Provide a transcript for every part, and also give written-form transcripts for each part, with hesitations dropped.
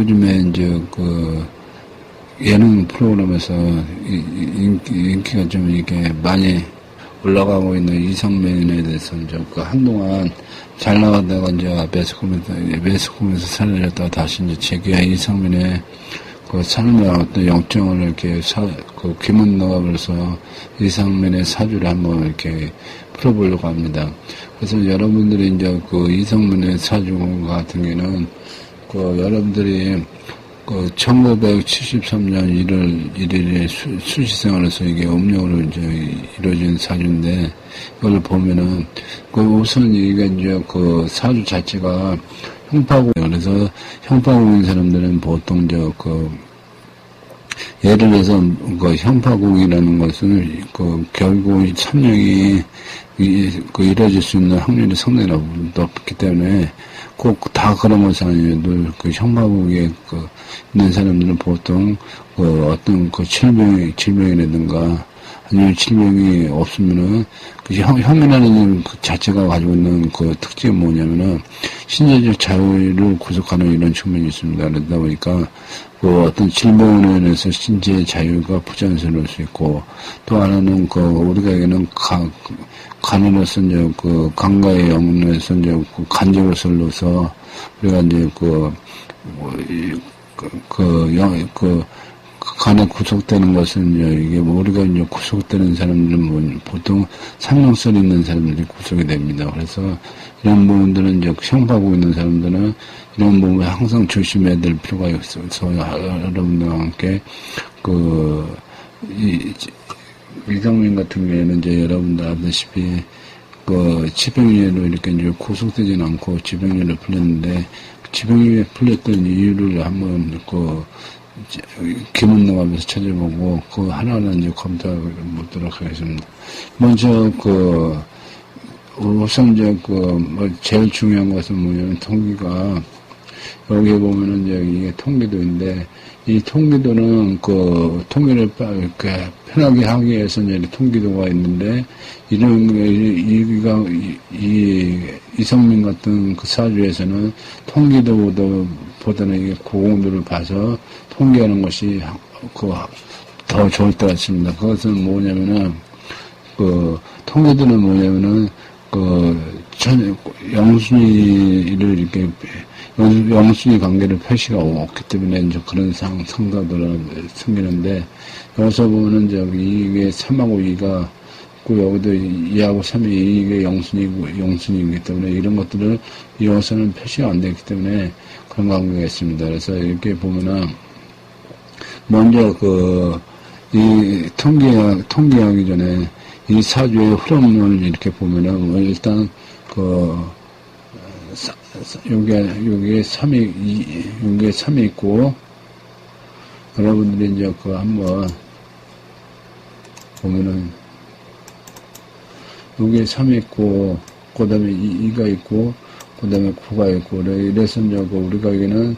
요즘에 이제 그 예능 프로그램에서 인기가 좀 이게 많이 올라가고 있는 이상민에 대해서 이제 그 한동안 잘 나가다가 이제 매스컴에서 사라졌다가 다시 이제 재기한 이상민의 그 삶의 어떤 영정을 이렇게 그 귀문능업으로서 이상민의 사주를 한번 이렇게 풀어보려고 합니다. 그래서 여러분들이 이제 그 이상민의 사주 같은 경우는 그 여러분들이 그 1973년 1월 1일에 수시생활에서 이게 음력으로 이제 이루어진 사주인데, 이걸 보면은, 그 우선 이게 이제 그 사주 자체가 형파고, 그래서 형파국인 사람들은 보통 예를 들어서 그 형파국이라는 것은 그 결국 삼령이 이루어질 수 있는 확률이 상당히 높기 때문에 꼭 다 그런 것은 아니어도 그 형파국에 있는 사람들은 보통 어떤 질병이라든가 아니면 질병이 없으면은 형이라는 그 자체가 가지고 있는 그 특징이 뭐냐면은 신체적 자유를 구속하는 이런 측면이 있습니다. 그러다 보니까 어떤 질병으로 인해서 신체의 자유가 부자연스러울 수 있고, 또 하나는 우리가에게는 간으로서 이제 간과의 영문에서 이제 간접을 넣어서 우리가 이제 간에 구속되는 것은 이게 우리가 이제 구속되는 사람들은 보통 삼령설 있는 사람들이 구속이 됩니다. 그래서 이런 부분들은 이제 형파하고 있는 사람들은 이런 부분을 항상 조심해야 될 필요가 있어서 여러분들과 함께 이상민 같은 경우에는 이제 여러분들 아시다시피 지병유예로 이렇게 이제 구속되지는 않고 지병유예로 풀렸는데, 지병유예 풀렸던 이유를 한번 기문능하면서 찾아보고 하나하나 이제 검토해 보도록 하겠습니다. 먼저 우선 제일 중요한 것은 뭐냐면 통기가, 여기에 보면은 이제 이게 통기도인데, 이 통기도는 통계를 이렇게 편하게 하기 위해서 이제 통기도가 있는데, 이성민 같은 사주에서는 통기도보다는 이게 고공도를 봐서 통계하는 것이 더 좋을 것 같습니다. 그것은 뭐냐면은, 통계도는 뭐냐면은, 영순위를 이렇게, 영순위 관계를 표시가 없기 때문에 이제 그런 상사들은 생기는데, 여기서 보면은 이게 3하고 2가 있고, 여기도 2하고 3이 이게 영순위이기 때문에 이런 것들을 여기서는 표시가 안 되기 때문에 그런 관계가 있습니다. 그래서 이렇게 보면은, 먼저 이 통계하기 전에 이 사주의 흐름을 이렇게 보면은, 일단 여기에 3이 있고, 여러분들이 이제 한번 보면은, 여기에 3이 있고, 그 다음에 2가 있고, 그 다음에 9가 있고, 이래서 이제 우리가 여기는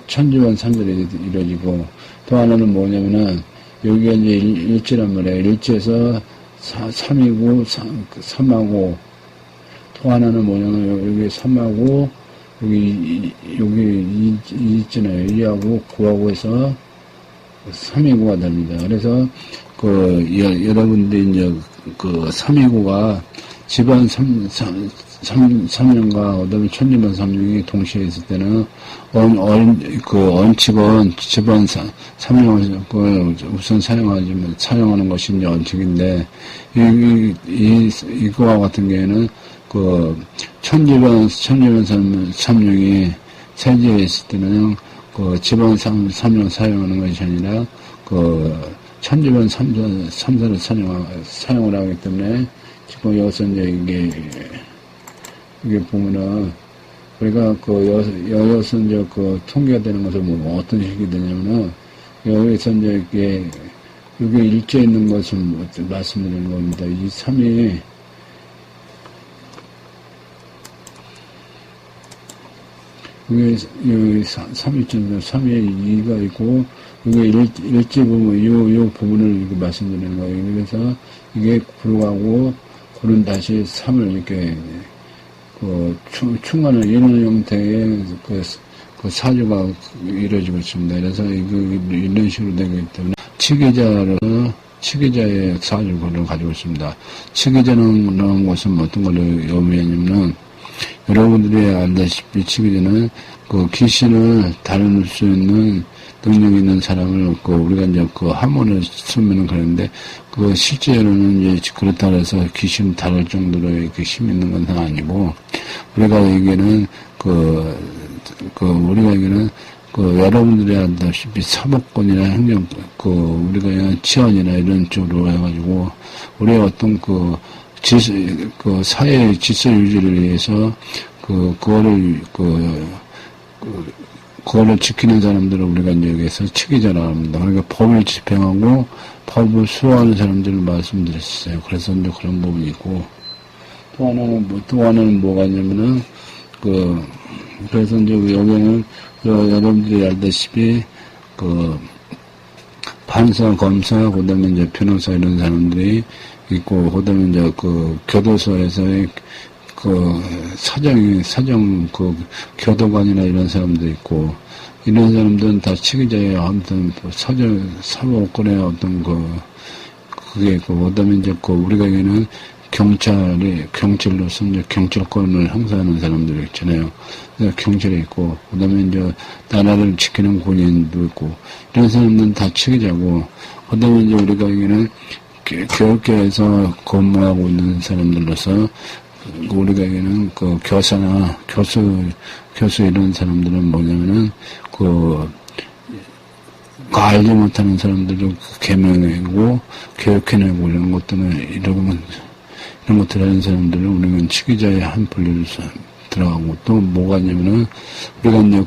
천지원 산절이 이루어지고, 또 하나는 뭐냐면은, 여기가 이제 일지란 말이에요. 일지에서 3이고, 3하고, 또 하나는 뭐냐면, 여기 3하고, 여기 2 있잖아요. 2하고 9하고 해서 329가 됩니다. 그래서, 여러분들이 이제 329가 집안 3년과 그다음에 천지만 3년이 동시에 있을 때는, 언칙은 집안 3년을 우선 사용하는 것이 이제 언칙인데, 이거와 같은 경우에는, 천지반 3년이 세지에 있을 때는, 집안 3년 사용하는 것이 아니라, 천지반 3사를 사용을 하기 때문에, 지금 여기서 이제 이게 보면은, 우리가 여기서 이제 통계가 되는 것은 어떤 식이 되냐면은, 여기서 이제 이게 일제 있는 것을 말씀드리는 겁니다. 이 3이, 여기 3이 있잖아요. 3에 2가 있고, 이게 일제 부분, 요 부분을 이렇게 말씀드리는 거예요. 그래서 이게 구하고, 구는 다시 3을 이렇게, 충하는 이런 형태의 그 사주가 이루어지고 있습니다. 그래서 이런 식으로 되기 때문에 치기자의 사주를 가지고 있습니다. 치기자는 것은 어떤 걸 의미하냐면은 여러분들이 알다시피 치기자는 그 귀신을 다룰 수 있는 능력 있는 사람을 우리가 이제 한문을 쓰면은 그러는데 실제로는 이제 그렇다 해서 귀신 다룰 정도로 이렇게 힘 있는 건 아니고 우리가 얘기는 우리가 얘기는 여러분들이 알다시피 사법권이나 행정 우리가 그냥 치안이나 이런 쪽으로 해가지고 우리의 어떤 사회의 질서 유지를 위해서 그거를 지키는 사람들을 우리가 이제 여기서 치기자라고 합니다. 그러니까 법을 집행하고 법을 수호하는 사람들을 말씀드렸어요. 그래서 이제 그런 부분이 있고, 또 하나는 뭐가 있냐면은, 그래서 이제 여기는 여러분들이 알다시피, 판사, 검사, 그 다음에 이제 변호사 이런 사람들이 있고, 그 다음에 이제 교도소에서의 사정, 교도관이나 이런 사람도 있고, 이런 사람들은 다 치기자예요. 아무튼, 사법권의 어떤 그게 있고, 그 다음에 이제 우리가 얘기는 경찰로서 이제 경찰권을 행사하는 사람들이 있잖아요. 경찰이 있고, 그 다음에 이제 나라를 지키는 군인도 있고, 이런 사람들은 다 치기자고, 그 다음에 이제 우리가 얘기는 교육계에서 근무하고 있는 사람들로서, 우리가 얘기는 교사나 교수 이런 사람들은 뭐냐면은 알지 못하는 사람들을 개명하고 교육해내고 이런 것들은 이런 것들 하는 사람들은 우리는 치기자의 한 분류로 들어가고 또 뭐가 있냐면은 우리가 이제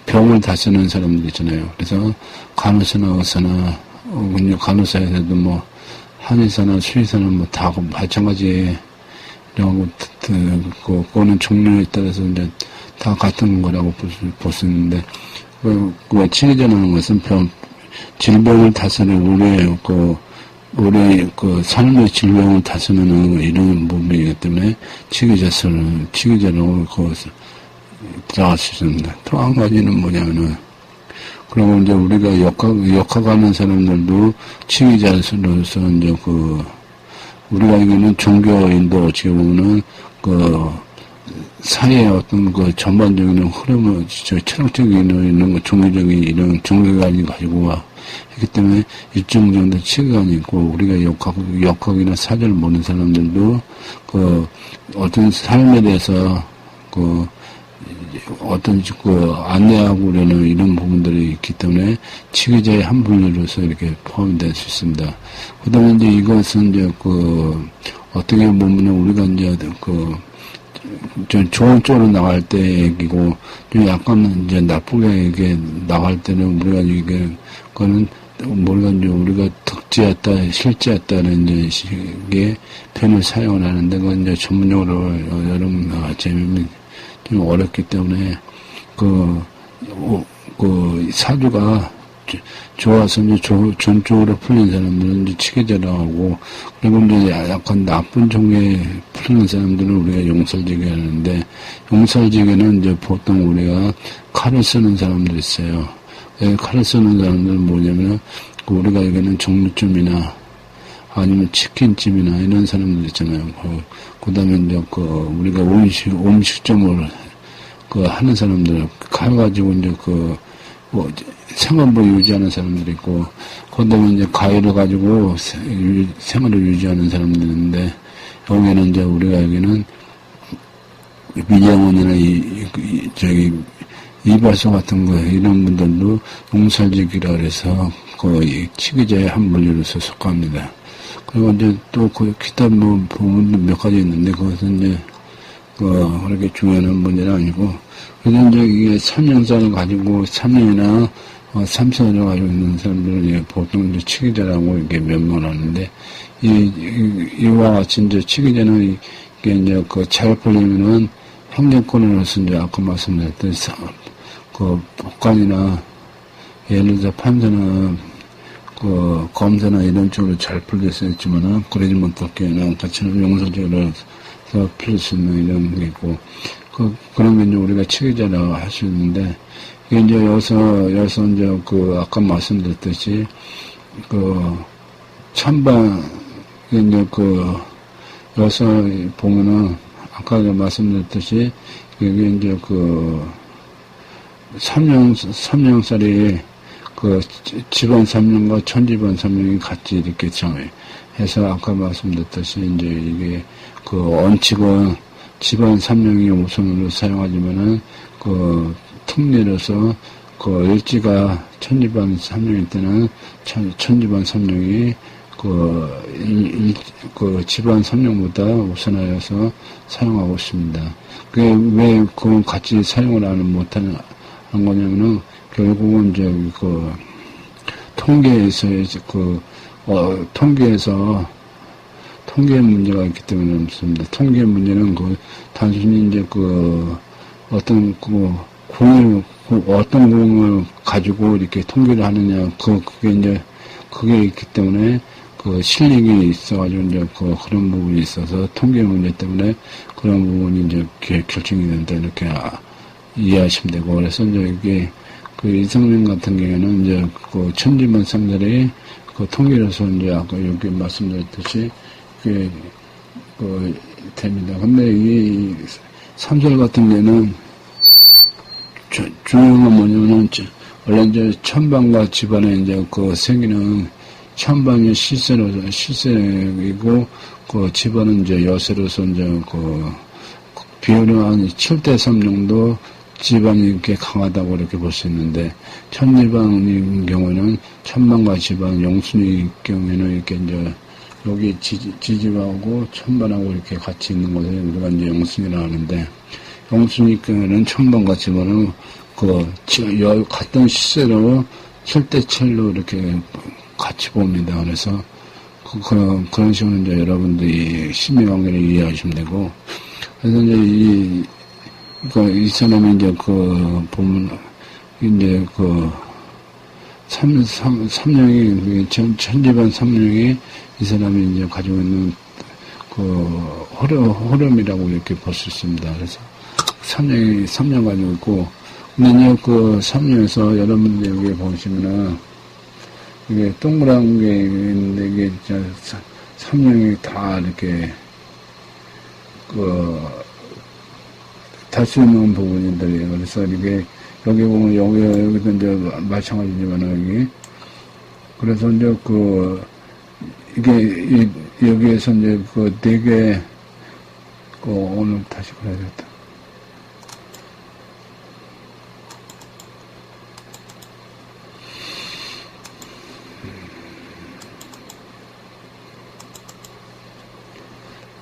병을 다스리는 사람들 있잖아요. 그래서 간호사나 의사나 간호사에서도 뭐 한의사나 수의사나 뭐 다 마찬가지에 이런 그거는 종류에 따라서 이제 다 같은 거라고 볼 수 있는데, 치기자라는 것은 질병을 다스리는 우리의 삶의 질병을 다스리는 이런 부분이기 때문에 치기자라고 들어갈 수 있습니다. 또 한 가지는 뭐냐면은, 그리고 이제 우리가 역학하는 사람들도 치기자로서 이제 우리가 알기는 종교인도 어찌 보면은 사회의 어떤 전반적인 흐름을 철학적인 이런 종교적인 이런 종교관이 가지고 있기 때문에 일정 정도 치기관이 있고 우리가 역학이나 사전을 모르는 사람들도 어떤 삶에 대해서 어떤 안내하고 그러는 이런 부분들이 있기 때문에 치기자의 한 분류로서 이렇게 포함이 될 수 있습니다. 그 다음에 이제 이것은 이제 어떻게 보면 우리가 이제 좀 좋은 쪽으로 나갈 때 얘기고 좀 약간 이제 나쁘게 이게 나갈 때는 우리가 덕지였다, 실지였다는 이제 식의 표현을 사용을 하는데 그건 이제 전문용어로 여러분 재미있는 좀 어렵기 때문에 사주가 좋아서 이제 좋은 쪽으로 풀린 사람들은 이제 치기자라고 하고 그리고 이제 약간 나쁜 종류에 풀리는 사람들은 우리가 용설지게 하는데 용설지게는 이제 보통 우리가 칼을 쓰는 사람들이 있어요. 칼을 쓰는 사람들은 뭐냐면 우리가 여기는 종류점이나 아니면 치킨집이나 이런 사람들 있잖아요. 그 다음에 이제 우리가 음식점을 하는 사람들, 칼 가지고 이제 생업을 유지하는 사람들이 있고, 그 다음에 이제 가위를 가지고 생활을 유지하는 사람들이 있는데, 여기는 이제 우리가 여기는 미장원이나 이발소 같은 이런 분들도 용살지기라 그래서 치기자의 한 분류로서 속합니다. 그리고 이제 또 기타 부분도 몇 가지 있는데 그것은 이제 그렇게 중요한 문제는 아니고 그래서 이제 이게 3년살을 가지고 3년이나 3세를 가지고 있는 사람들은 이제 보통 이제 치기자라고 이렇게 면명을 하는데 이와 같이 이제 치기자는 이게 이제 잘 풀리면은 행정권으로서 이제 아까 말씀드렸듯이 법관이나 예를 들어 판사나 검사나 이런 쪽으로 잘 풀릴 수 있지만은, 그러지 못할 경우에는 같이는 용서적으로 풀릴 수 있는 이런 게 있고, 그런 게 이제 우리가 체계자라고 할 수 있는데, 이게 이제 여기서 이제 아까 말씀드렸듯이, 찬반, 이제 여기서 보면은, 아까 말씀드렸듯이, 이게 이제 삼령살이, 집안 삼령과 천집안 삼령이 같이 이렇게 해서 아까 말씀드렸듯이, 이제 이게 원칙은 집안 삼령이 우선으로 사용하지만은, 특례로서, 일지가 천집안 삼령일 때는, 천집안 삼령이, 집안 삼령보다 우선하여서 사용하고 있습니다. 그게 왜 그건 같이 사용을 못하는 거냐면은, 결국은 이제 통계에서 통계 문제가 있기 때문에 없습니다. 통계 문제는 단순히 이제 어떤 공을 가지고 이렇게 통계를 하느냐, 그게 있기 때문에 실력이 있어가지고 이제 그런 부분이 있어서 통계 문제 때문에 그런 부분이 이제 결정이 된다, 이렇게 이해하시면 되고, 그래서 이제 이게 이성명 같은 경우에는 이제 천지만 상들이 통계로서 이제 아까 여기 말씀드렸듯이 됩니다. 근데 이 삼설 같은 경우는 중요한 건 뭐냐면은 원래 이제 천반과 집안에 이제 생기는 천반이 실세이고 집안은 이제 여세로서 이제 비율은 한 7대3 정도 집안이 이렇게 강하다고 이렇게 볼 수 있는데, 천지방인 경우는 천반과 집안, 영순의 경우에는 이렇게 이제 여기 지집하고 천반하고 이렇게 같이 있는 것을 우리가 이제 영순이라 하는데, 영순의 경우에는 천반과 집안은 같은 시세로 7대7로 이렇게 같이 봅니다. 그래서 그런 식으로 이제 여러분들이 심리관계를 이해하시면 되고, 그래서 이제 이 사람이 이제 보면, 이제 삼령이, 천지반 삼령이 이 사람이 이제 가지고 있는 호렴이라고 이렇게 볼 수 있습니다. 그래서 삼령 가지고 있고, 근데 이제 삼령에서 여러분들 여기 보시면은, 이게 동그란 게 있는데, 이게 삼령이 다 이렇게, 달 수 있는 부분들이에요. 그래서 이게, 여기 보면, 여기도 이제 마찬가지지만은, 여기. 그래서 이제 이게, 여기에서 이제 네 개, 오늘 다시 그래야겠다.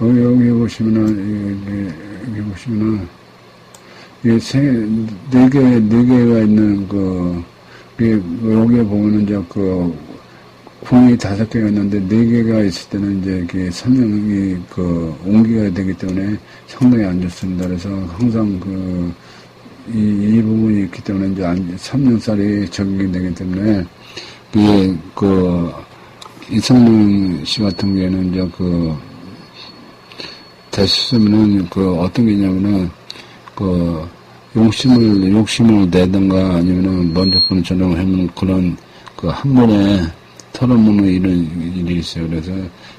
여기 보시면은, 여기 보시면은, 이게 네 개가 있는 여기에 보면은 이제 궁이 5개가 있는데 4개가 있을 때는 이제 이게 삼령이 옹기가 되기 때문에 상당히 안 좋습니다. 그래서 항상 이 부분이 있기 때문에 이제 삼령살이 적용이 되기 때문에 이게 이성명 씨 같은 경우에는 이제 됐으면은 어떤 게 있냐면은 욕심을 내든가 아니면은 먼저 분처럼 하면 그런 한 번에 털어먹는 이런 일이 있어요. 그래서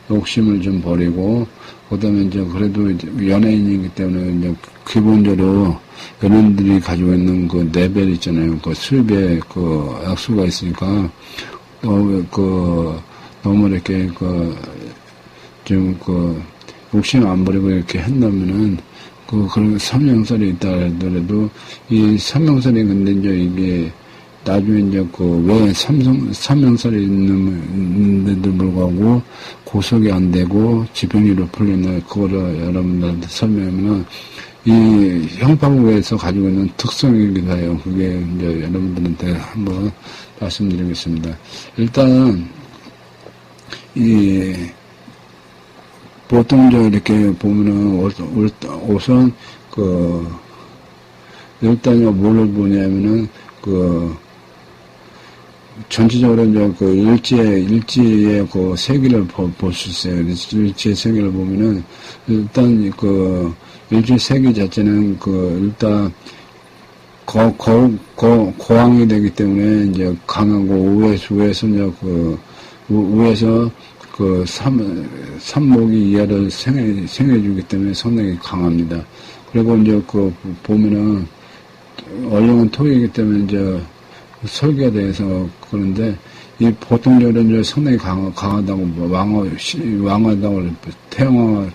욕심을 좀 버리고, 그 다음에 이제 그래도 이제 연예인이기 때문에 이제 기본적으로 연예인들이 가지고 있는 레벨 있잖아요. 수입에 액수가 있으니까, 너무 이렇게 좀 욕심 안 버리고 이렇게 한다면은, 그런 삼명살이 있다 하더라도, 이 삼명살이 근데 이제 이게, 나중에 이제 왜 삼명살이 있는데도 불구하고 고속이 안 되고 지병리로 풀리나, 그거를 여러분들한테 설명하면은, 이 형파국에서 가지고 있는 특성이기도 해요. 그게 이제 여러분들한테 한번 말씀드리겠습니다. 일단, 보통 이렇게 보면은 우선 일단 뭘로 보냐면은 전체적으로 이제 그 일지의 그 세계를 볼 수 있어요. 일지의 세계를 보면은, 일단 그, 일지 세계 자체는 그, 일단, 고항이 되기 때문에 이제 강하고 우에서 이제 그, 우에서 그 삼목이 이하를 생해주기 때문에 상당히 강합니다. 그리고 이제 그 보면은, 얼령은 토이기 때문에 이제 설계에 대해서 그런데, 이 보통적으로 이제 상당히 강하다고, 왕하다고, 태양화,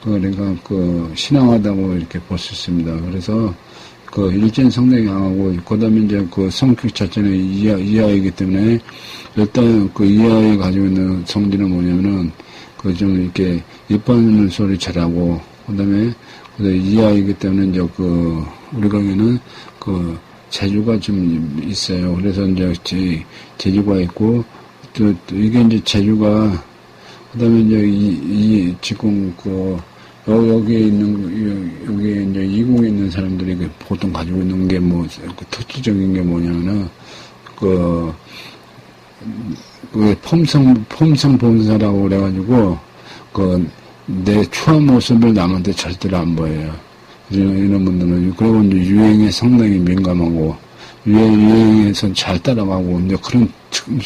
그러니까 그 신앙하다고 이렇게 볼 수 있습니다. 그래서 그 일제는 상당히 강하고, 그 다음에 이제 그 성격 자체는 이하이기 때문에, 일단 그 이하에 가지고 있는 성질은 뭐냐면은, 그 좀 이렇게 입 바르는 소리 잘하고, 그 다음에 이하이기 때문에 이제 그, 우리 강에는 그 재주가 좀 있어요. 그래서 이제 재주가 있고, 또 이게 이제 재주가, 그 다음에 이제 지금 여기에 이제 이공에 있는 사람들이 보통 가지고 있는 게 특징적인 게 뭐냐면은, 폼성 본사라고 그래가지고, 내 추한 모습을 남한테 절대로 안 보여요. 이런 분들은. 그리고 이제 유행에 상당히 민감하고, 유행에서 잘 따라가고, 이제 그런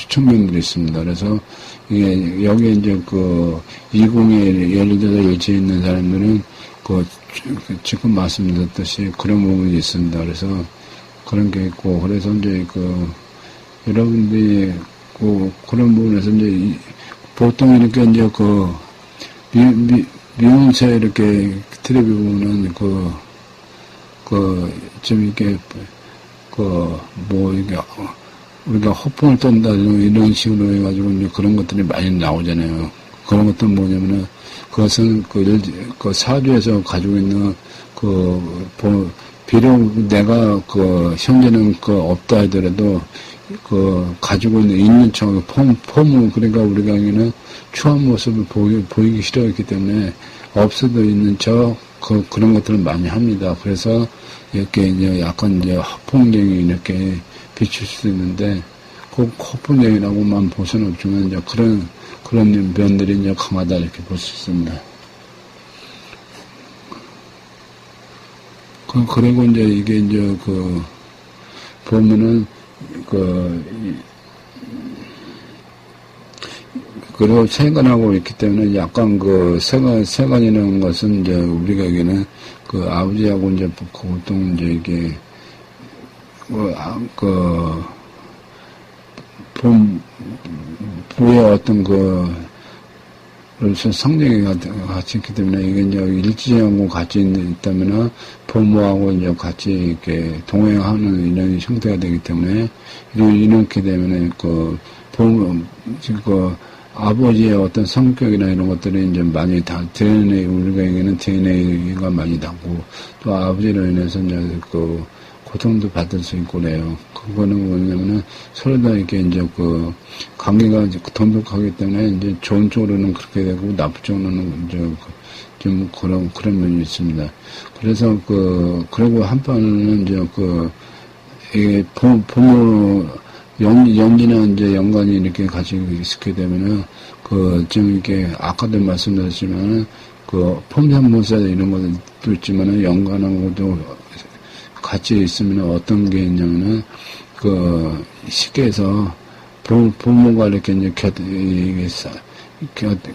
측면들이 있습니다. 그래서, 이게, 여기에 이제 이공에 예를 들어 일지에 있는 사람들은, 지금 말씀드렸듯이 그런 부분이 있습니다. 그래서, 그런 게 있고, 그래서 이제 여러분들이, 그런 부분에서 이제, 보통 이렇게 이제 미용새 이렇게 텔레비 보면은 좀 이렇게 이게 우리가 허풍을 떤다 이런 식으로 해가지고 이제 그런 것들이 많이 나오잖아요. 그런 것들은 뭐냐면은 그것은 사주에서 가지고 있는 비록 내가 현재는 없다 하더라도 가지고 있는 척 폼을 그러니까 우리가 여기는 추한 모습을 보이기 싫어했기 때문에 없어도 있는 척 그런 것들을 많이 합니다. 그래서 이렇게 이제 약간 이제 허풍쟁이 이렇게 비칠 수도 있는데 허풍쟁이라고만 볼 수는 없지만 이제 그런 면들이 이제 강하다 이렇게 볼 수 있습니다. 그리고 이제 이게 이제 보면은 그리고 세간하고 있기 때문에 약간 세간이라는 것은 이제 우리가 여기는 아버지하고 이제 보통 이제 이게 부의 어떤 성령이 같이 있기 때문에 이게 이제 일지하고 같이 있다면은 부모하고 이제 같이 이렇게 동행하는 이런 형태가 되기 때문에 이렇게 되면은 아버지의 어떤 성격이나 이런 것들이 이제 많이 DNA, 우리가 얘기하는 DNA가 많이 닿고, 또 아버지로 인해서 이제 고통도 받을 수 있고 그래요. 그거는 뭐냐면은 서로 다 이렇게 이제 관계가 돈독하기 때문에 이제 좋은 쪽으로는 그렇게 되고, 나쁜 쪽으로는 이제 좀 그런 면이 있습니다. 그래서 그리고 한편은 이제 이게 부모, 연기나 이제 연관이 이렇게 같이 있게 되면은, 좀 이렇게, 아까도 말씀드렸지만은, 폼산모사 이런 것도 있지만은, 연관한 것도 같이 있으면 어떤 게 있냐면은, 쉽게 해서, 부모가 이렇게 이제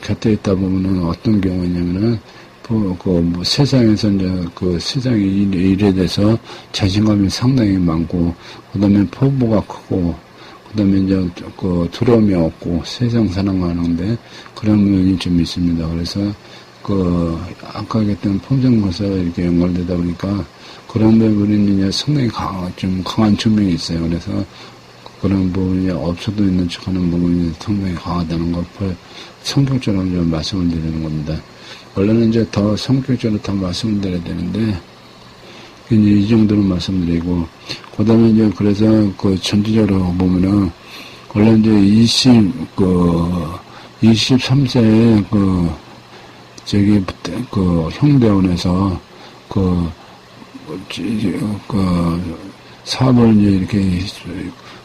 곁에 있다 보면은 어떤 경우냐면은, 세상에서 이제 세상의 일에 대해서 자신감이 상당히 많고, 그 다음에 포부가 크고, 그 다음에 이제 두려움이 없고, 세상 사랑하는데, 그런 면이 좀 있습니다. 그래서, 아까 얘기했던 폼장거사 이렇게 연결되다 보니까, 그런 부분이 이제 상당히 좀 강한 측면이 있어요. 그래서, 그런 부분이 없어도 있는 척 하는 부분이 상당히 강하다는 걸 성격적으로 좀 말씀을 드리는 겁니다. 원래는 이제 더 성격적으로 더 말씀을 드려야 되는데, 이제 이 정도로 말씀드리고, 그 다음에 이제 그래서 전체적으로 보면은, 원래 이제 23세에 형대원에서 사업을 이제 이렇게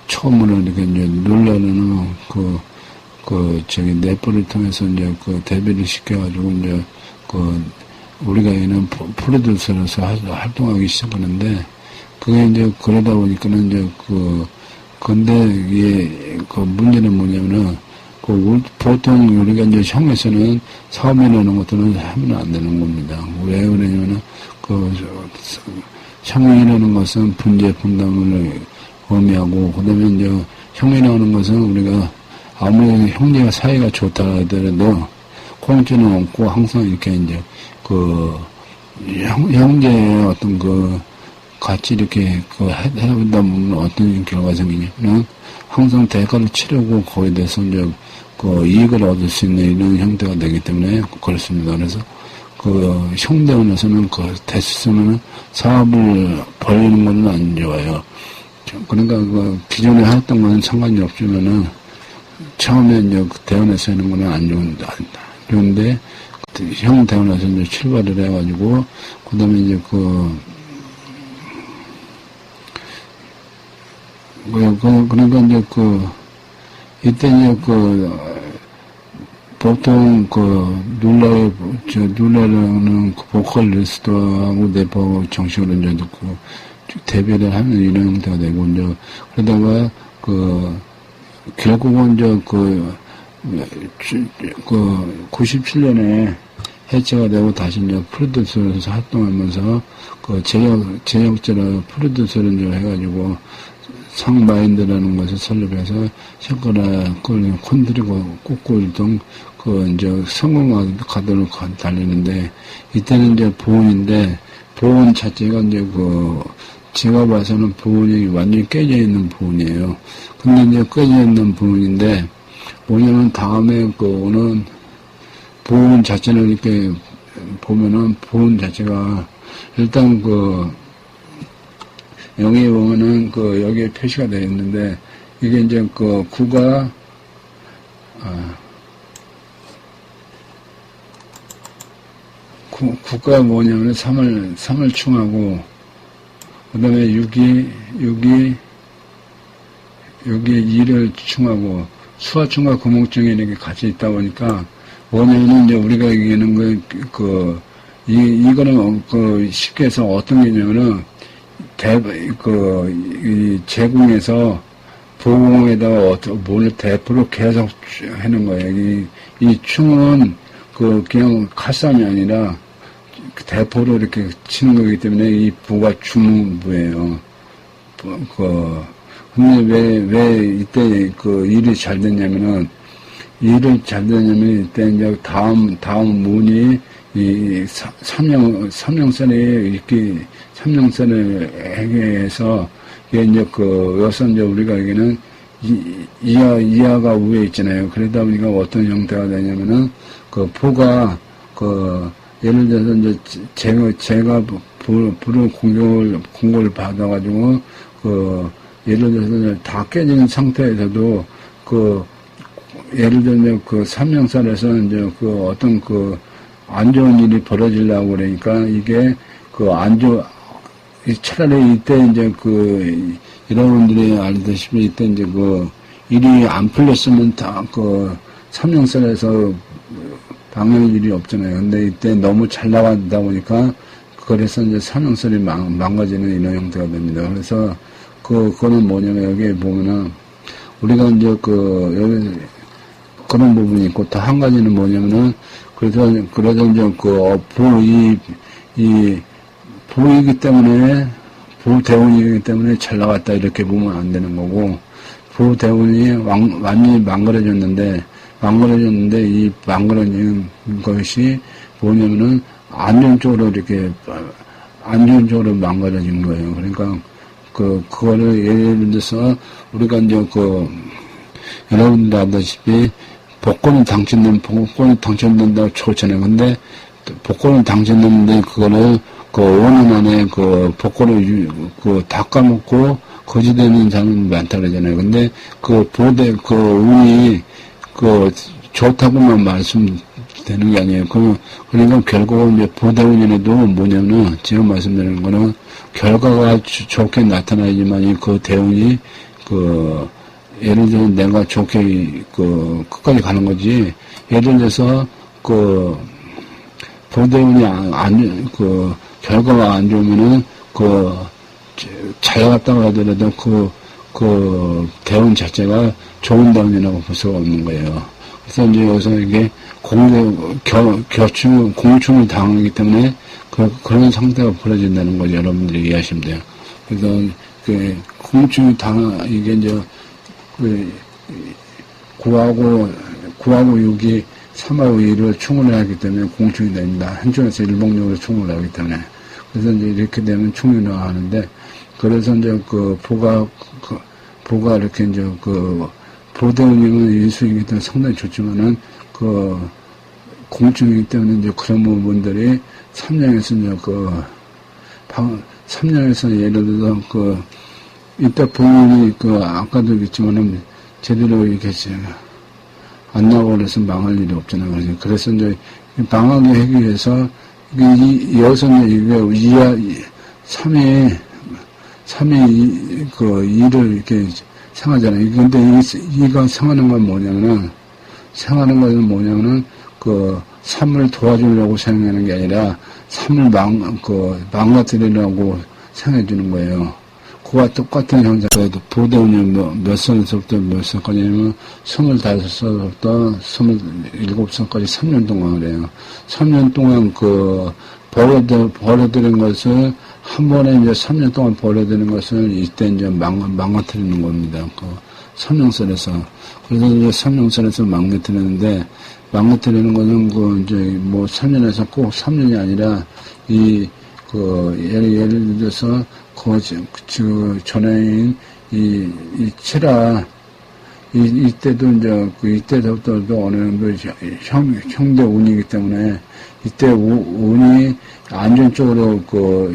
처음으로 이렇게 이제 놀라는 넷플을 통해서 이제 데뷔를 시켜가지고 이제 우리가 있는 프로듀서로서 활동하기 시작하는데, 그게 이제 그러다 보니까는 이제 근데 이게 문제는 뭐냐면은, 보통 우리가 이제 형에서는 사업이라는 것들은 하면 안 되는 겁니다. 왜 그러냐면은, 형이라는 것은 분재, 분담을 의미하고, 그 다음에 이제 형이라는 것은 우리가 아무리 형제가 사이가 좋다 하더라도, 공짜는 없고, 항상 이렇게 이제, 형제의 어떤 같이 이렇게, 하다 보면 어떤 결과가 생기냐면, 항상 대가를 치르고, 거기에 대해서 이제, 이익을 얻을 수 있는 이런 형태가 되기 때문에 그렇습니다. 그래서, 형제원에서는 대수서는 사업을 벌리는 건 안 좋아요. 그러니까 기존에 했던 거는 상관이 없지만은, 처음에 이제 대원에서 하는 거는 안 좋은데, 형 대원에서 이제 출발을 해가지고, 그 다음에 이제 그러니까 이제 이때 이제 보통 누나라는 보컬리스트하고 래퍼하고 정식으로 이제 데뷔를 하는 이런 형태가 되고, 이제 그러다가 결국은 이제 97년에 해체가 되고 다시 이제 프로듀서로서 활동하면서 제작자로 프로듀서를 이제 해가지고 상마인드라는 것을 설립해서 셔커락을 콘드리고 꽂고 등 이제 성공가도록 달리는데, 이때는 이제 보온인데, 보온 자체가 이제 제가 봐서는 보온이 완전히 깨져 있는 보온이에요. 근데 이제 깨져 있는 보온인데, 뭐냐면 다음에 오는 보온 자체는 이렇게 보면은 보온 자체가 일단 여기에 보면은 여기에 표시가 되어 있는데, 이게 이제 구가 구가 뭐냐면 3을 충하고, 그 다음에 6이 2를 충하고, 수화충과 금목충이 이렇게 같이 있다 보니까, 뭐냐면은 이제 우리가 얘기하는 이거는 쉽게 해서 어떤 개념이냐면은, 이 제공에서 보공에다가 대포로 계속 하는 거예요. 이 충은 그냥 칼싸움이 아니라 대포로 이렇게 치는 거기 때문에 이 부가 중부예요. 근데 왜 이때 일이 잘 됐냐면은, 이때 이제 다음 문이 삼령선에 이렇게 삼령선을 해서, 이게 이제 여기서 이제 우리가 여기는 이하가 위에 있잖아요. 그러다 보니까 어떤 형태가 되냐면은, 포가, 예를 들어서 이제 제가 불을 공격을 받아가지고, 예를 들어서 다 깨지는 상태에서도, 예를 들면 삼령선에서 이제 어떤 안 좋은 일이 벌어지려고 그러니까, 이게 차라리 이때 이제 여러분들이 알다시피 이때 이제 일이 안 풀렸으면 다 삼령선에서 방해할 일이 없잖아요. 근데 이때 너무 잘 나가다 보니까, 그래서 이제 삼령선이 망가지는 이런 형태가 됩니다. 그래서 그거는 뭐냐면, 여기에 보면은, 우리가 이제 여기 그런 부분이 있고, 또 한 가지는 뭐냐면은, 그래서 이제 부이기 때문에, 부대운이기 때문에 잘 나갔다 이렇게 보면 안 되는 거고, 부대운이 완전히 망가져졌는데 이 망가져진 것이 뭐냐면은 안 좋은 쪽으로 망가져진 거예요. 그러니까 그거를 예를 들어서 우리가 이제 여러분들 아다시피 복권이 당첨된다고 좋잖아요. 근데 복권이 당첨됐는데 그거를 5년 안에 복권을 다 까먹고 거지되는 사람이 많다 그러잖아요. 근데 운이 좋다고만 되는 게 아니에요. 그러니까 결국은 이제 보대운이라도 뭐냐면, 지금 말씀드리는 거는, 결과가 좋게 나타나지만, 그 대운이, 예를 들어 내가 좋게, 끝까지 가는 거지, 예를 들어서, 보대운이 결과가 안 좋으면은, 잘 갔다고 하더라도 대운 자체가 좋은 대운이라고 볼 수가 없는 거예요. 그래서 이제 여기서 이게 공충을 당하기 때문에 그런 상태가 벌어진다는 걸 여러분들이 이해하시면 돼요. 그래서 공충이 이게 이제 구하고 6이 3하고 2를 충을 하기 때문에 공충이 됩니다. 한쪽에서 일봉적으로 충을 하기 때문에. 그래서 이제 이렇게 되면 충이 나가는데, 그래서 이제 보가 이렇게 이제 보대운이면 일수이기 때문에 상당히 좋지만은, 공충이기 때문에 이제 그런 부분들이 삼령에서 이제 삼령에서 예를 들어서 이때 부인이 아까도 얘기했지만은 제대로 이렇게 안 나오고 그래서 망할 일이 없잖아요. 그래서 이제 망하게 하기 위해서 여기서는 이게 3회 2를 이렇게 생하잖아요. 근데 이가 생하는 건 뭐냐면은 3을 도와주려고 생각하는 게 아니라 3을 망가뜨리려고 생각해주는 거예요. 그와 똑같은 현상. 보대운이 몇 살부터 몇 살까지냐면 25살부터 27살까지 3년 동안 그래요. 3년 동안 벌어들인 것을 한 번에 이제 3년 동안 벌어들인 것을 이때 이제 망가뜨리는 겁니다. 삼령선에서. 그래서 이제 삼령선에서 망가뜨리는 것은 이제 3년에서 꼭 3년이 아니라 예를 들어서 전에인 이 칠화 이때도 이제 이때부터도 어느 정도 형대 운이기 때문에 이때 운이 안전적으로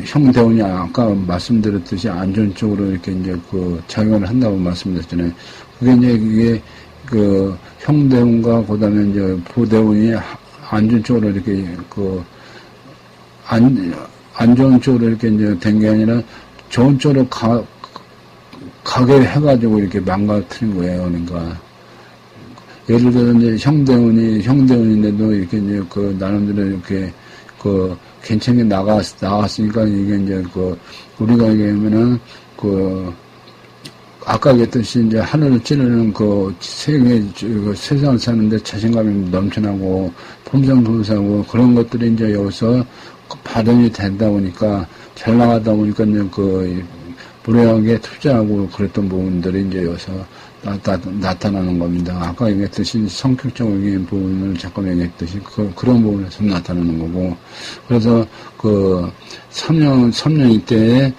형대운이 아까 말씀드렸듯이 안전적으로 이렇게 이제 작용을 한다고 말씀드렸잖아요. 이게 형대운과 그다음에 이제 보대운이 안전적으로 이렇게 안 좋은 쪽으로 이렇게 이제 된 게 아니라 좋은 쪽으로 가게 해가지고 이렇게 망가뜨린 거예요. 그러니까. 예를 들어 이제 형대운인데도 이렇게 이제 나름대로 이렇게 괜찮게 나갔으니까 이게 이제 우리가 얘기하면은 아까 얘기했듯이 이제 하늘을 찌르는 세상을 사는데 자신감이 넘쳐나고 폼상품사고 그런 것들이 이제 여기서 발현이 되다 보니까 잘 나가다 보니까 이제 무례하게 투자하고 그랬던 부분들이 이제 여기서 나타나는 겁니다. 아까 얘기했듯이 성격적인 부분을 잠깐 얘기했듯이 그런 부분에서 나타나는 거고. 그래서 3년 이때에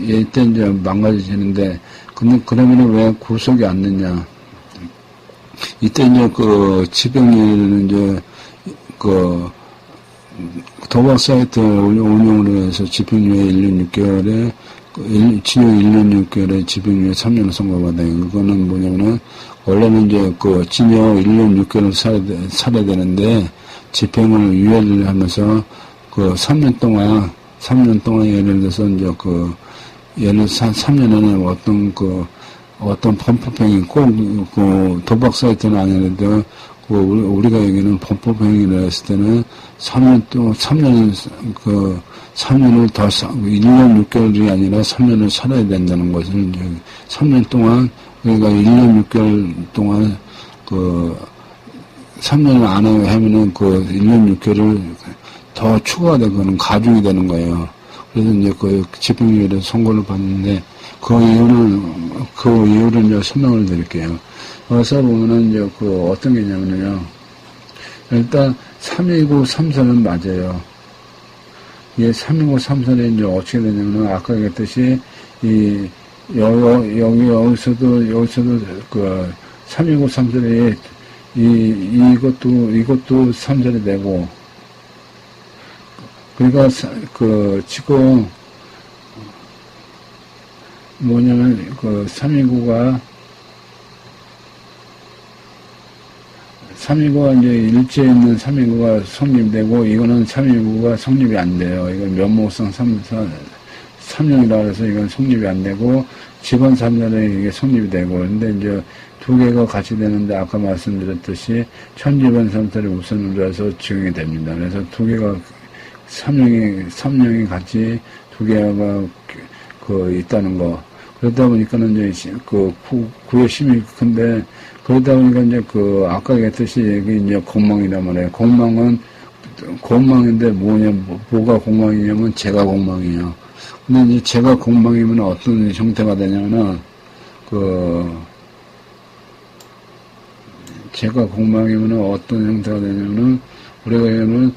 이때 이제 망가지는데, 근데 그러면은 왜 구속이 안 되냐. 이때 이제 지병리는 이제 도박 사이트 운영으로 해서 집행유예 1년 6개월에, 징역 1년 6개월에 집행유예 3년을 선고받아요. 그거는 뭐냐면은, 원래는 이제 징역 1년 6개월을 살아야 되는데, 집행을 유예를 하면서 3년 동안 예를 들어서 이제 예를 3년 안에 어떤 범법행위 꼭 도박 사이트는 아니라도 우리가 얘기하는 범법행위를 했을 때는 3년을 더 1년 6개월이 아니라 3년을 살아야 된다는 것을 이제 3년 동안 그러니까 1년 6개월 동안 3년을 안 하면은 1년 6개월을 더 추가가 되고 그는 가중이 되는 거예요. 그래서 이제 집행유예를 선고를 받는데 그 이유를 이제 설명을 드릴게요. 여기서 보면은 이제 어떤 게냐면요. 일단 329 3선은 맞아요. 이게 329 3선이 이제 어떻게 되냐면은 아까 얘기했듯이 여기서도 329 3선이 이것도 3선이 되고 그러니까 지금 뭐냐면 329가 329가 이제 일제에 있는 329가 성립되고, 이거는 329가 성립이 안 돼요. 이건 면목성 3령이라 해서 이건 성립이 안 되고, 직원 3년에 이게 성립이 되고, 근데 이제 두 개가 같이 되는데, 아까 말씀드렸듯이, 천지번 3살이 우선으로 해서 적용이 됩니다. 그래서 두 개가, 3령이 같이 두 개가 있다는 거. 그러다 보니까는 이제 구의 힘이 큰데, 그러다 보니까 이제 아까 얘기했듯이 여기 이제 공망이란 말이에요. 공망인데 뭐가 공망이냐면 제가 공망이에요. 근데 이제 제가 공망이면 어떤 형태가 되냐면은, 제가 공망이면 어떤 형태가 되냐면은, 우리가 얘는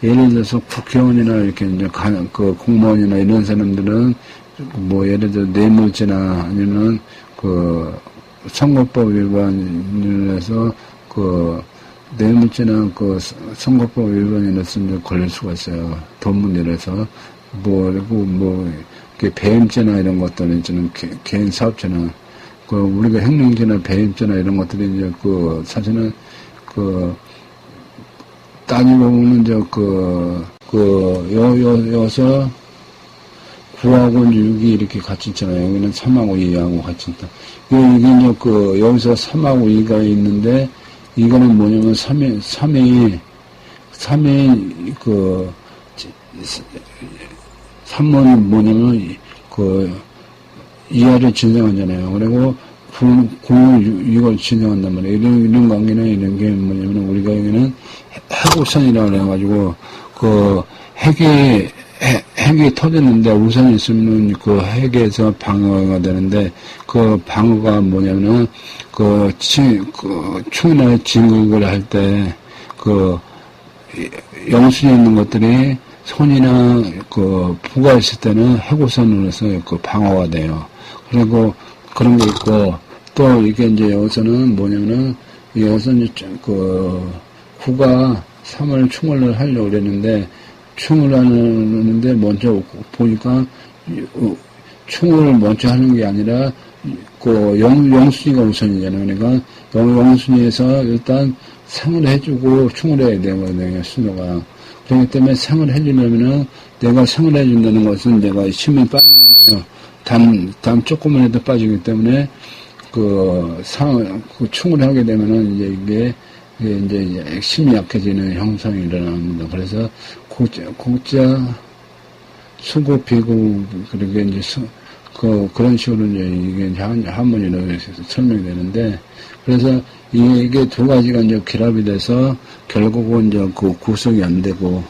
예를 들어서 국회의원이나 이렇게 이제 공무원이나 이런 사람들은 뭐 예를 들어 뇌물죄나 아니면 선거법 위반을 해서 뇌물죄나 선거법 위반이라서 이제 걸릴 수가 있어요. 돈 문제라서 그리고 배임죄나 이런 것들은 있잖아요. 개인 사업죄나 우리가 횡령죄나 배임죄나 이런 것들이 이제 사실은 따지고 보면 여기서 9하고 6이 이렇게 같이 있잖아요. 여기는 3하고 2하고 같이 있다. 이게 이제 여기서 3하고 2가 있는데, 이거는 뭐냐면 3이 3번이 뭐냐면, 이하를 진정하잖아요. 그리고 6을 진정한단 말이에요. 이런 관계는 이런 게 뭐냐면, 우리가 여기는 해고선이라고 해가지고, 핵이 터졌는데 우선이 있으면 핵에서 방어가 되는데, 방어가 뭐냐면은, 충이나 진국을 할 때, 영순이 있는 것들이 손이나 부가 있을 때는 해고선으로서 방어가 돼요. 그리고 그런 게 있고, 또 이게 이제 여기서는 뭐냐면은, 여기서 이제 구가 3을 충을 하려고 그랬는데, 충을 하는데 먼저 보니까 충을 먼저 하는 게 아니라 영순위가 우선이잖아요. 그러니까 영순위에서 일단 상을 해주고 충을 해야 되거든요. 순서가. 그렇기 때문에 상을 해주려면은 내가 상을 해준다는 것은 내가 힘이 빠지잖아요. 단 조금만 해도 빠지기 때문에 충을 하게 되면은 이게 이제 힘이 약해지는 현상이 일어납니다. 그래서 국자, 수고, 비고, 그렇게 이제 그런 식으로 이제 이게 한문으로 설명이 되는데, 그래서 이게 두 가지가 이제 결합이 돼서 결국은 이제 구속이 안 되고,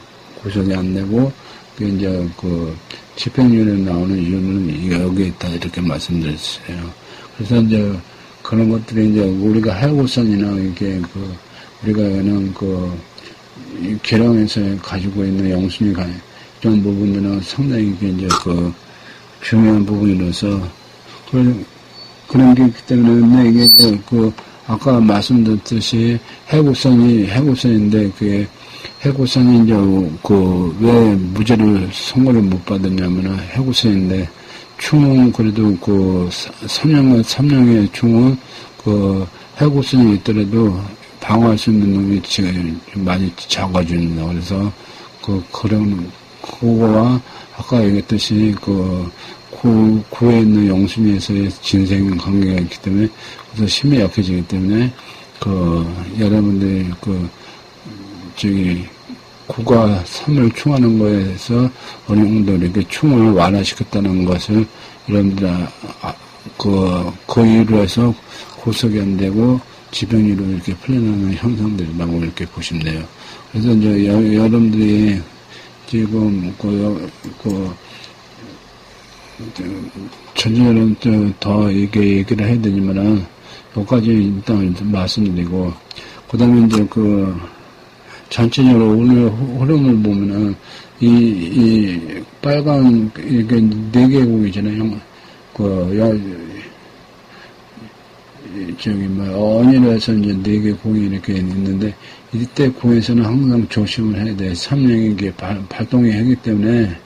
그 이제 집행유예에 나오는 이유는 여기에 있다, 이렇게 말씀드렸어요. 그래서 이제 그런 것들이 이제 우리가 해고선이나 이게 우리가는 계량에서 가지고 있는 영순이 이런 부분들은 상당히 이제 중요한 부분이라서 그런 게 있기 때문에 이게 이제 아까 말씀드렸듯이 해고선인데 그게 해고선이 이제 왜 무죄를 선고를 못 받았냐면은 해고선인데 충은 그래도 3년의 충은 해고선이 있더라도 방어할 수 있는 놈이 지금 많이 작아집니다. 그래서 그거와 아까 얘기했듯이 구에 있는 영순위에서의 진생 관계가 있기 때문에 그래서 힘이 약해지기 때문에 여러분들이 구가 3을 충하는 거에서 어느 정도 이렇게 충을 완화시켰다는 것을 여러분들 그 이유로 해서 구속이 안 되고 지병이로 이렇게 풀려나는 현상들이라고 이렇게 보시면 돼요. 그래서 이제 여러분들이 지금 전체적으로 더 얘기를 해야 되지만은 여기까지 일단 말씀드리고, 그 다음에 이제 전체적으로 오늘 흐름을 보면은 이 빨간 이게 4개국이잖아요. 언이라 해서 이제 4개 공이 이렇게 있는데, 이때 공에서는 항상 조심을 해야 돼. 3령이 이게 발동이 하기 때문에,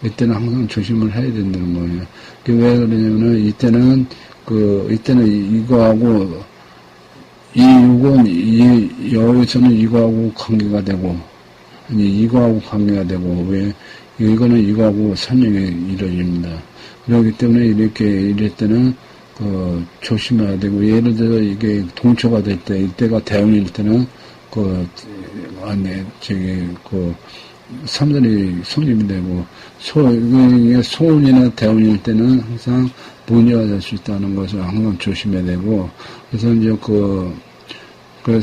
이때는 항상 조심을 해야 된다는 거예요. 왜 그러냐면은, 이때는 이거하고, 이 육은 여기서는 이거하고 관계가 되고, 아니 이거하고 관계가 되고, 왜 이거는 이거하고 선형이 이루어집니다. 그렇기 때문에 이렇게 이럴 때는 조심해야 되고, 예를 들어 이게 동초가 될 때, 이때가 대운일 때는 삼들이 성립이 되고, 소운이나 대운일 때는 항상 문제가 될 수 있다는 것을 항상 조심해야 되고, 그래서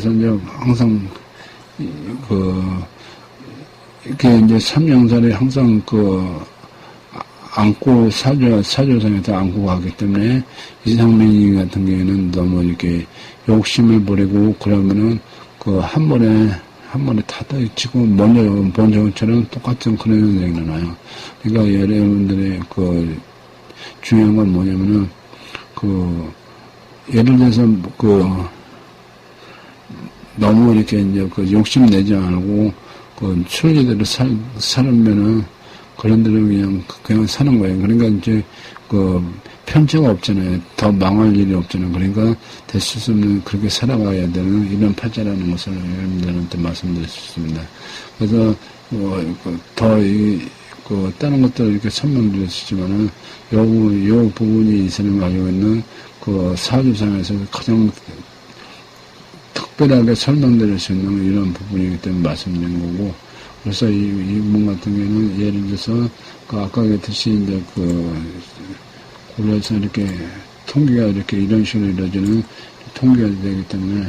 이제 항상 이렇게 이제 삼령살이 항상 안고 사주상에서 안고 가기 때문에 이상민이 같은 경우에는 너무 이렇게 욕심을 부리고 그러면은 한 번에 다 지금 먼저처럼 똑같은 그런 현상이 나요. 그러니까 여러분들의 중요한 건 뭐냐면은 예를 들어서 너무 이렇게 이제 욕심 내지 않고 순리대로 살면은 그런 대로 그냥 사는 거예요. 그러니까 이제 편차가 없잖아요. 더 망할 일이 없잖아요. 그러니까 될 수 없는 그렇게 살아가야 되는 이런 팔자라는 것을 여러분들한테 말씀드릴 수 있습니다. 그래서 다른 것들을 이렇게 설명드렸지만은 요 부분이 이사님 가지고 있는 사주상에서 가장 특별하게 설명드릴 수 있는 이런 부분이기 때문에 말씀드린 거고, 그래서 이 부분 같은 경우는 예를 들어서 아까 같이 이제 그래서 이렇게 통계가 이렇게 이런 식으로 이루어지는 통계가 되기 때문에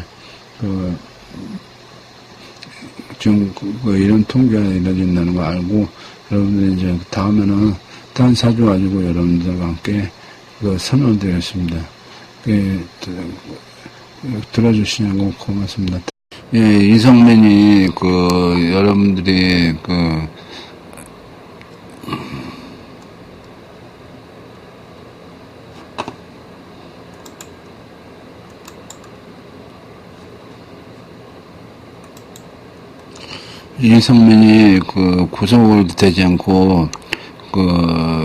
지금 이런 통계가 이루어진다는 거 알고, 여러분들 이제 다음에는 딴 사주 가지고 여러분들과 함께 설명을 드리겠습니다. 들어주시냐고 고맙습니다. 예, 이성민이 여러분들이 이성민이 구속을 되지 않고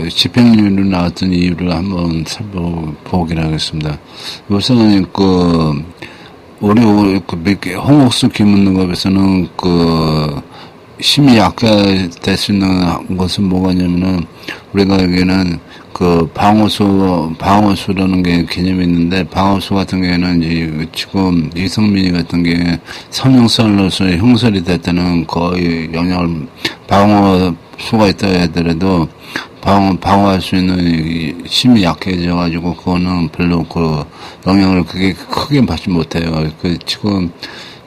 집행유예로 나왔던 이유를 한번 살펴보기로 하겠습니다. 우선 우리 홍옥수 김은능법에서는 힘이 약화될 수 있는 것은 뭐가냐면은 우리가 여기는 방어수라는 게 개념이 있는데, 방어수 같은 경우에는 이제 지금 이성민이 같은 경우에 삼형살로서 형살이 될 때는 거의 영향을, 방어수가 있다 하더라도 방어할 수 있는 힘이 약해져가지고 그거는 별로 영향을 크게 받지 못해요. 지금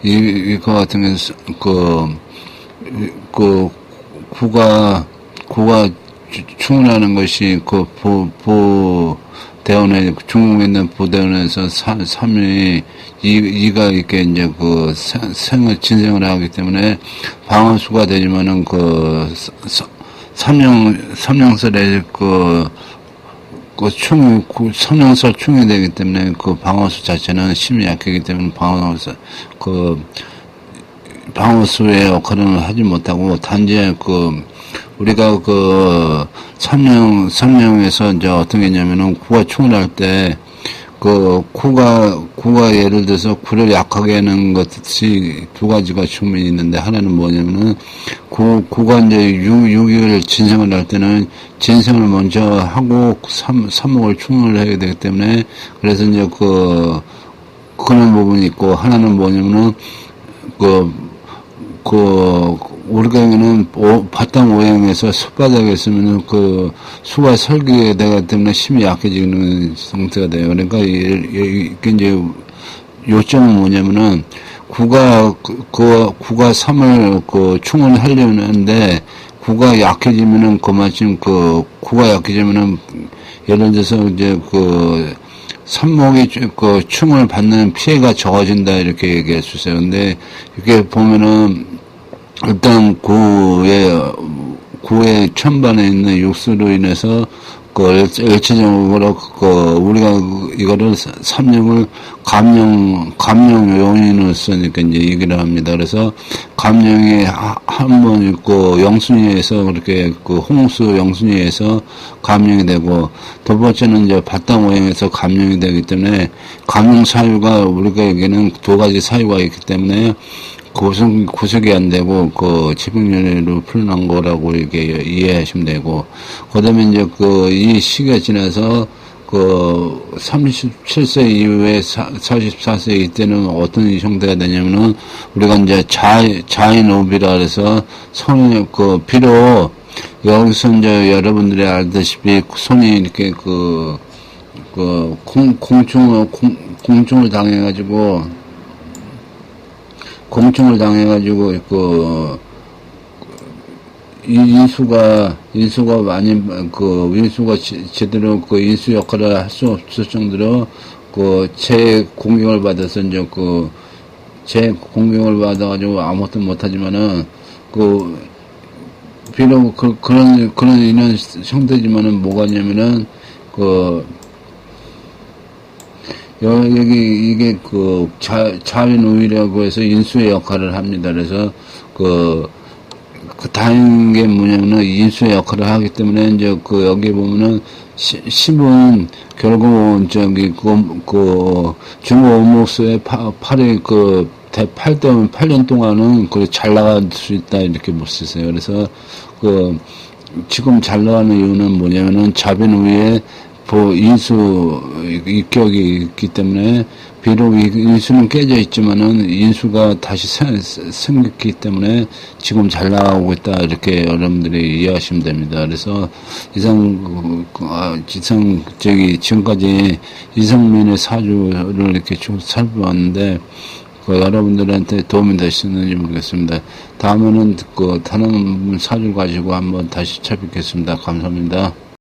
이거 같은 경우는 구가 충분하는 것이 대원에, 중국에 있는 부대원에서 3위, 이가 이렇게 이제 진생을 하기 때문에 방어수가 되지만은 삼령설에 삼령설 충이 되기 때문에 방어수 자체는 힘이 약하기 때문에 방어수의 역할은 하지 못하고, 단지 우리가 삼령에서 이제 어떤 게 있냐면은 구가 충을 할 때 구가 예를 들어서 구를 약하게 하는 것이 두 가지가 충분히 있는데, 하나는 뭐냐면은 구가 이제 유기를 진생을 할 때는 진생을 먼저 하고 삼목을 충을 해야 되기 때문에, 그래서 이제 그런 부분이 있고, 하나는 뭐냐면은 우리가 여기는 바탕 오행에서 숯바닥에 있으면은 수가 설계되기 때문에 힘이 약해지는 상태가 돼요. 그러니까 이게 이제 요점은 뭐냐면은 구가 3을 충을 하려고 하는데, 구가 약해지면은 그만큼 구가 약해지면은 예를 들어서 이제 삼목이 충을 받는 피해가 적어진다 이렇게 얘기할 수 있어요. 근데 이렇게 보면은 일단 구의 천반에 있는 육수로 인해서 일체적으로, 우리가 이거를 삼령을 감령 요인으로서 이제 얘기를 합니다. 그래서 감령이 한 번 있고, 영순위에서 그렇게 홍수 영순위에서 감령이 되고, 두 번째는 이제 바다 모양에서 감령이 되기 때문에, 감령 사유가 우리가 여기는 두 가지 사유가 있기 때문에, 구속이 안 되고, 지병연애로 풀어난 거라고 이렇게 이해하시면 되고, 그 다음에 이제 이 시기가 지나서, 37세 이후에 44세 이때는 어떤 형태가 되냐면은, 우리가 이제 자인오비라 그래서, 비록, 여기서 이제 여러분들이 알다시피, 손이 이렇게 공충을 당해가지고, 인수가 많이, 인수가 제대로 인수 역할을 할 수 없을 정도로, 공격을 받아서 이제 공격을 받아가지고 아무것도 못하지만은, 비록 그런 이런 형태지만은 뭐가냐면은, 이게 자윈우위라고 해서 인수의 역할을 합니다. 그래서 다행인 게 뭐냐면은 인수의 역할을 하기 때문에 이제 여기 보면은 10은 결국은 중국 오목수의 8이 8년 동안은 잘 나갈 수 있다 이렇게 볼 수 있어요. 그래서 지금 잘 나가는 이유는 뭐냐면은 자빈우위에 인수 입격이 있기 때문에 비록 인수는 깨져 있지만은 인수가 다시 생겼기 때문에 지금 잘 나가고 있다 이렇게 여러분들이 이해하시면 됩니다. 그래서 지금까지 이상민의 사주를 이렇게 쭉 살펴봤는데 여러분들한테 도움이 되시는지 모르겠습니다. 다음에는 다른 사주 가지고 한번 다시 찾아뵙겠습니다. 감사합니다.